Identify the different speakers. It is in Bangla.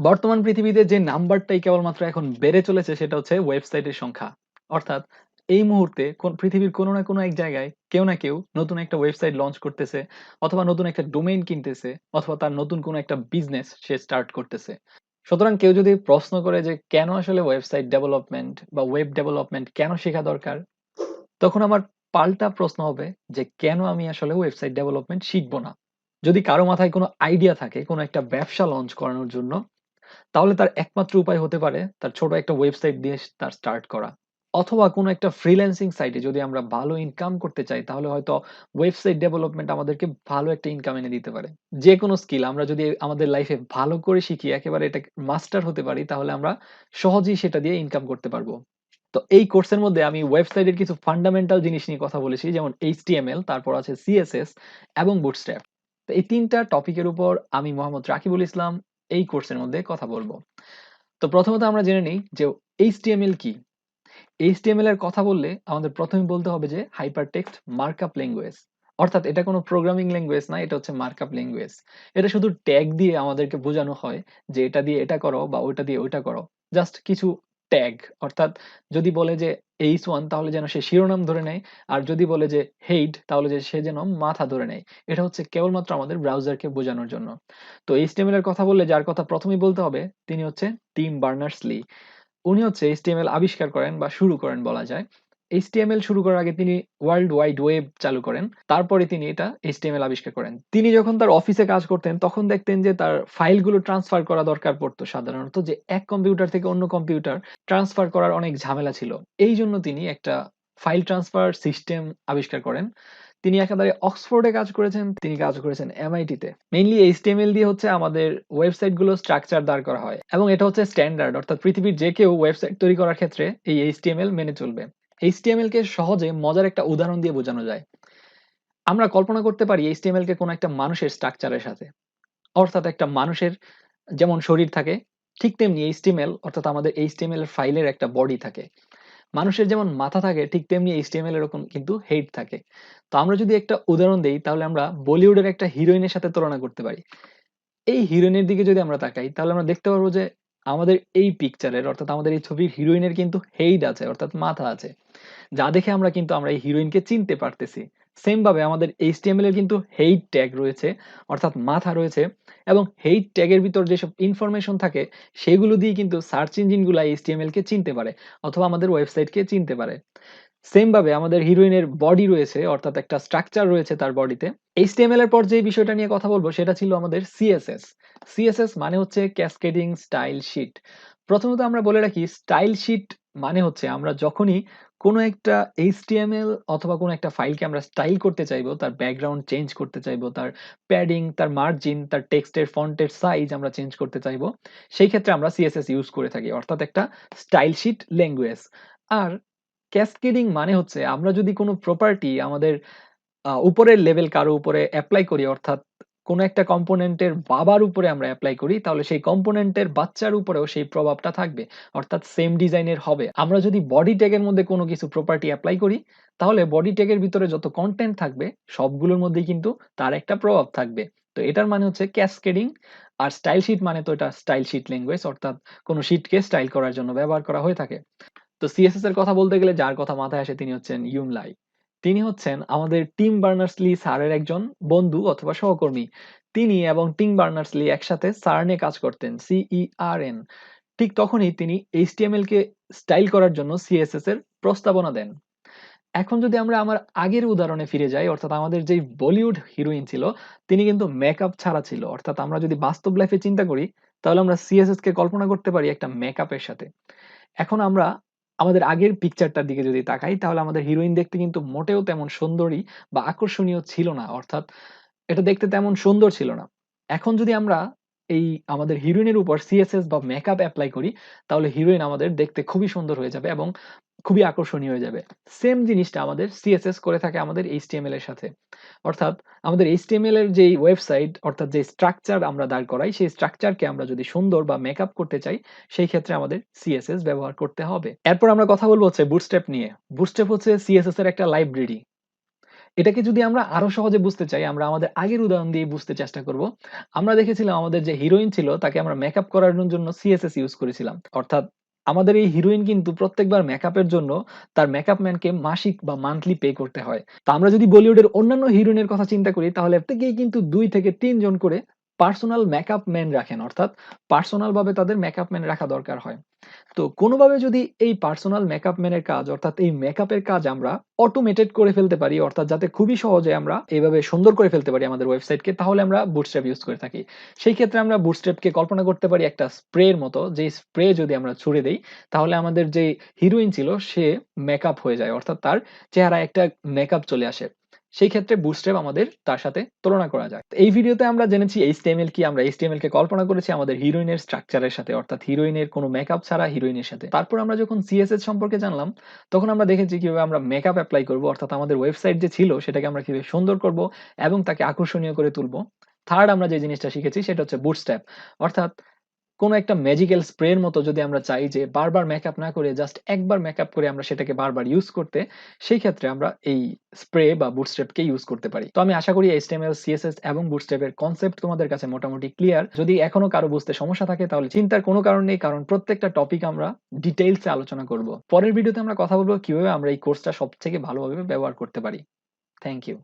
Speaker 1: বর্তমান পৃথিবীতে যে নাম্বারটাই কেবলমাত্র এখন বেড়ে চলেছে সেটা হচ্ছে ওয়েবসাইটের সংখ্যা। অর্থাৎ এই মুহূর্তে পৃথিবীর কোনো না কোনো এক জায়গায় কেউ না কেউ নতুন একটা ওয়েবসাইট লঞ্চ করতেছে, অথবা নতুন একটা ডোমেইন কিনতেছে, অথবা তার নতুন কোনো একটা বিজনেস সে স্টার্ট করতেছে। সুতরাং কেউ যদি প্রশ্ন করে যে কেন আসলে ওয়েবসাইট ডেভেলপমেন্ট বা ওয়েব ডেভেলপমেন্ট কেন শেখা দরকার? তখন আমার পাল্টা প্রশ্ন হবে যে কেন আমি আসলে ওয়েবসাইট ডেভেলপমেন্ট শিখবো না? যদি কারো মাথায় কোনো আইডিয়া থাকে কোনো একটা ব্যবসা লঞ্চ করানোর জন্য, তাহলে তার একমাত্র উপায় হতে পারে তার ছোট একটা ওয়েবসাইট দিয়ে তার স্টার্ট করা। অথবা কোনো একটা ফ্রিল্যান্সিং সাইটে যদি আমরা ভালো ইনকাম করতে চাই, তাহলে হয়তো ওয়েবসাইট ডেভেলপমেন্ট আমাদেরকে ভালো একটা ইনকাম এনে দিতে পারে। যেকোনো স্কিল আমরা যদি আমাদের লাইফে ভালো করে শিখি, একেবারে এটাকে মাস্টার হতে পারি, তাহলে আমরা সহজেই সেটা দিয়ে ইনকাম করতে পারবো। তো এই কোর্সের মধ্যে আমি ওয়েবসাইটের কিছু ফান্ডামেন্টাল জিনিস নিয়ে কথা বলেছি, যেমন HTML, তারপর আছে CSS এবং বুটস্ট্র্যাপ। তো এই ৩ টা টপিকের উপর আমি মোহাম্মদ রাকিবুল ইসলাম এই কোর্সের মধ্যে কথা বলবো। তো প্রথমত আমরা জেনে নিই যে HTML কি? HTML এর কথা বললে আমাদের প্রথমে বলতে হবে যে হাইপারটেক্সট মার্কআপ ল্যাঙ্গুয়েজ। অর্থাৎ এটা কোনো প্রোগ্রামিং ল্যাঙ্গুয়েজ না, এটা হচ্ছে মার্কআপ ল্যাঙ্গুয়েজ। এটা শুধু ট্যাগ দিয়ে আমাদেরকে বোঝানো হয় যে এটা দিয়ে এটা করো বা ওইটা দিয়ে ওইটা করো। জাস্ট কিছু ট্যাগ। অর্থাৎ যদি বলে যে H1 তাহলে যেন সে শিরোনাম ধরে নেয়, আর যদি বলে যে হেড তাহলে যে সে যেন মাথা ধরে নেয়। এটা হচ্ছে কেবলমাত্র আমাদের ব্রাউজারকে বোঝানোর জন্য। তো HTML এর কথা বললে যার কথা প্রথমেই বলতে হবে তিনি হচ্ছে টিম বার্নার্স-লি। উনি হচ্ছে HTML আবিষ্কার করেন বা শুরু করেন বলা যায়। HTML শুরু করার আগে তিনি ওয়ার্ল্ড ওয়াইড ওয়েব চালু করেন। তারপরে তিনি এটা HTML আবিষ্কার করেন। তিনি যখন তার অফিসে কাজ করতেন তখন দেখতেন যে তার ফাইলগুলো ট্রান্সফার করা দরকার পড়তো সাধারণত, যে এক কম্পিউটার থেকে অন্য কম্পিউটার ট্রান্সফার করার অনেক ঝামেলা ছিল। এইজন্য তিনি একটা ফাইল ট্রান্সফার সিস্টেম আবিষ্কার করেন। তিনি একেবারে অক্সফোর্ডে কাজ করেছেন, তিনি কাজ করেছেন MIT-তে। মেইনলি HTML দিয়ে হচ্ছে আমাদের ওয়েবসাইট গুলো স্ট্রাকচার দাঁড় করা হয় এবং এটা হচ্ছে স্ট্যান্ডার্ড। অর্থাৎ পৃথিবীর যে কেউ ওয়েবসাইট তৈরি করার ক্ষেত্রে এই HTML মেনে চলবে। HTML কে সহজে মজার একটা উদাহরণ দিয়ে বোঝানো যায়। আমরা কল্পনা করতে পারি HTML কে কোনো একটা মানুষের স্ট্রাকচারের সাথে। অর্থাৎ একটা মানুষের যেমন শরীর থাকে, ঠিক তেমনি HTML অর্থাৎ আমাদের HTML এর ফাইলের একটা বডি থাকে। মানুষের যেমন মাথা থাকে ঠিক তেমনি HTML এরকম কিন্তু হেড থাকে। তো আমরা যদি একটা উদাহরণ দেই, তাহলে আমরা বলিউডের একটা হিরোইনের সাথে তুলনা করতে পারি। এই হিরোইনের দিকে যদি আমরা তাকাই, তাহলে আমরা দেখতে পারবো যে আমাদের এই পিকচারের অর্থাৎ আমাদের এই ছবির হিরোইনের কিন্তু হেড আছে, অর্থাৎ মাথা আছে। যা দেখে আমরা এই হিরোইনকে চিনতে পারতেছি। সেম ভাবে আমাদের HTML এর কিন্তু হেইট ট্যাগ রয়েছে, অর্থাৎ মাথা রয়েছে, এবং হেইট ট্যাগের ভিতর যেসব ইনফরমেশন থাকে সেগুলো দিয়ে কিন্তু সার্চ ইঞ্জিনগুলা HTML কে চিনতে পারে, অথবা আমাদের ওয়েবসাইটকে চিনতে পারে। সেম ভাবে আমাদের হিরোইনের বডি রয়েছে, অর্থাৎ একটা স্ট্রাকচার রয়েছে তার বডিতে। HTML এর পর যে বিষয়টা নিয়ে কথা বলবো সেটা ছিল আমাদের CSS। CSS মানে হচ্ছে ক্যাসকেডিং স্টাইল শীট। প্রথমত আমরা বলে রাখি, স্টাইল শীট মানে হচ্ছে আমরা যখনই কোনো একটা HTML অথবা কোনো একটা ফাইলকে আমরা স্টাইল করতে চাইবো, তার ব্যাকগ্রাউন্ড চেঞ্জ করতে চাইবো, তার প্যাডিং, তার মার্জিন, তার টেক্সটের ফন্টের সাইজ আমরা চেঞ্জ করতে চাইবো, সেই ক্ষেত্রে আমরা CSS ইউজ করে থাকি, অর্থাৎ একটা স্টাইল শীট ল্যাঙ্গুয়েজ। আর ক্যাসকেডিং মানে হচ্ছে আমরা যদি কোনো প্রপার্টি আমাদের উপরের লেভেল কারো উপরে এপ্লাই করি, অর্থাৎ কোনো একটা কম্পোনেন্টের বাবার উপরে আমরা এপ্লাই করি, তাহলে সেই কম্পোনেন্টের বাচ্চার উপরেও সেই প্রভাবটা থাকবে, অর্থাৎ সেম ডিজাইনের হবে। আমরা যদি বডি ট্যাগের মধ্যে কোনো কিছু প্রপার্টি এপ্লাই করি, তাহলে বডি ট্যাগের ভিতরে যত কন্টেন্ট থাকবে সবগুলোর মধ্যেই কিন্তু তার একটা প্রভাব থাকবে। তো এটার মানে হচ্ছে ক্যাসকেডিং। আর স্টাইল শীট মানে তো এটা স্টাইল শীট ল্যাঙ্গুয়েজ, অর্থাৎ কোনো শীটকে স্টাইল করার জন্য ব্যবহার করা হয়ে থাকে। তো CSS এর কথা বলতে গেলে যার কথা মাথায় আসে তিনি হচ্ছেন ইউনলাই। তিনি হচ্ছেন আমাদের টিম বার্নার্স-লি স্যারের একজন বন্ধু অথবা সহকর্মী। তিনি এবং টিম বার্নার্স-লি একসাথে সার্নে কাজ করতেন, CERN। ঠিক তখনই তিনি HTML কে স্টাইল করার জন্য CSS এর প্রস্তাবনা দেন। এখন যদি আমরা আমার আগের উদাহরণে ফিরে যাই, অর্থাৎ আমাদের যেই বলিউড হিরোইন ছিল, তিনি কিন্তু মেকআপ ছাড়া ছিল। অর্থাৎ আমরা যদি বাস্তব লাইফে চিন্তা করি, তাহলে আমরা CSS কে কল্পনা করতে পারি একটা মেকআপের সাথে। এখন আমরা আমাদের আগের পিকচারটার দিকে যদি তাকাই, তাহলে আমাদের হিরোইন দেখতে কিন্তু মোটেও তেমন সুন্দরী বা আকর্ষণীয় ছিল না। অর্থাৎ এটা দেখতে তেমন সুন্দর ছিল না। এখন যদি আমরা এই আমাদের হিরোইনের উপর CSS বা মেকআপ এপ্লাই করি, তাহলে হিরোইন আমাদের দেখতে খুবই সুন্দর হয়ে যাবে এবং খুবই আকর্ষণীয় হয়ে যাবে। সেম জিনিসটা আমাদের CSS করে থাকে আমাদের HTML এর সাথে। অর্থাৎ আমাদের HTML এর যেই ওয়েবসাইট অর্থাৎ যে স্ট্রাকচার আমরা দাঁড় করাই, সেই স্ট্রাকচারকে আমরা যদি সুন্দর বা মেকআপ করতে চাই, সেই ক্ষেত্রে আমাদের CSS ব্যবহার করতে হবে। এরপর আমরা কথা বলবো হচ্ছে বুটস্ট্র্যাপ নিয়ে। বুটস্ট্র্যাপ হচ্ছে CSS এর একটা লাইব্রেরি। এটাকে যদি আমরা আরো সহজে বুঝতে চাই, আমরা আমাদের আগের উদাহরণ দিয়ে বুঝতে চেষ্টা করব। আমরা দেখেছিলাম আমাদের যে হিরোইন ছিল তাকে আমরা মেকআপ করানোর জন্য সিএসএস ইউজ করেছিলাম। অর্থাৎ আমাদের এই হিরোইন কিন্তু প্রত্যেকবার মেকআপের জন্য তার মেকআপ ম্যানকে মাসিক বা মান্থলি পে করতে হয়। তো আমরা যদি বলিউডের অন্যান্য হিরোইনের কথা চিন্তা করি তাহলে প্রত্যেকেই কিন্তু ২ থেকে ৩ জন করে পার্সোনাল মেকআপ ম্যান রাখেন। অর্থাৎ পার্সোনাল ভাবে তাদের মেকআপ ম্যান রাখা দরকার হয়। তো কোনোভাবে যদি এই পার্সোনাল মেকআপ ম্যানের কাজ অর্থাৎ এই মেকআপের কাজ আমরা অটোমেটেড করে ফেলতে পারি, অর্থাৎ যাতে খুবই সহজে আমরা এভাবে সুন্দর করে ফেলতে পারি আমাদের ওয়েবসাইটকে, তাহলে আমরা বুটস্ট্র্যাপ ইউজ করে থাকি। সেই ক্ষেত্রে আমরা বুটস্ট্র্যাপকে কল্পনা করতে পারি একটা স্প্রের মতো, যে স্প্রে যদি আমরা ছুড়ে দেই তাহলে আমাদের যে হিরোইন ছিল সে মেকআপ হয়ে যায়, অর্থাৎ তার চেহারায় একটা মেকআপ চলে আসে। সেই ক্ষেত্রে বুটস্ট্র্যাপ আমাদের তার সাথে তুলনা করা যায়। তো এই ভিডিওতে আমরা জেনেছি এইচটিএমএল কি। আমরা এইচটিএমএল কে কল্পনা করেছি আমাদের হিরোইনের স্ট্রাকচারের সাথে, অর্থাৎ হিরোইনের কোনো মেকআপ ছাড়া হিরোইনের সাথে। তারপর আমরা যখন সিএসএস সম্পর্কে জানলাম, তখন আমরা দেখেছি কিভাবে আমরা মেকআপ এপ্লাই করব, অর্থাৎ আমাদের ওয়েবসাইট যে ছিল সেটাকে আমরা কিভাবে সুন্দর করব এবং তাকে আকর্ষণীয় করে তুলব। থার্ড আমরা যে জিনিসটা শিখেছি সেটা হচ্ছে বুটস্ট্র্যাপ, অর্থাৎ কোনো একটা ম্যাজিক্যাল স্প্রের মতো যদি আমরা চাই যে বারবার মেকআপ না করে জাস্ট একবার মেকআপ করে আমরা সেটাকে বারবার ইউজ করতে, সেই ক্ষেত্রে আমরা এই স্প্রে বা বুটস্ট্র্যাপকে ইউজ করতে পারি। তো আমি আশা করি এইচটিএমএল, সিএসএস এবং বুটস্ট্র্যাপের কনসেপ্ট তোমাদের কাছে মোটামুটি ক্লিয়ার। যদি এখনো কারো বুঝতে সমস্যা থাকে তাহলে চিন্তার কোনো কারণ নেই, কারণ প্রত্যেকটা টপিক আমরা ডিটেইলসে আলোচনা করব। পরের ভিডিওতে আমরা কথা বলবো কিভাবে আমরা এই কোর্সটা সবথেকে ভালোভাবে ব্যবহার করতে পারি। Thank you.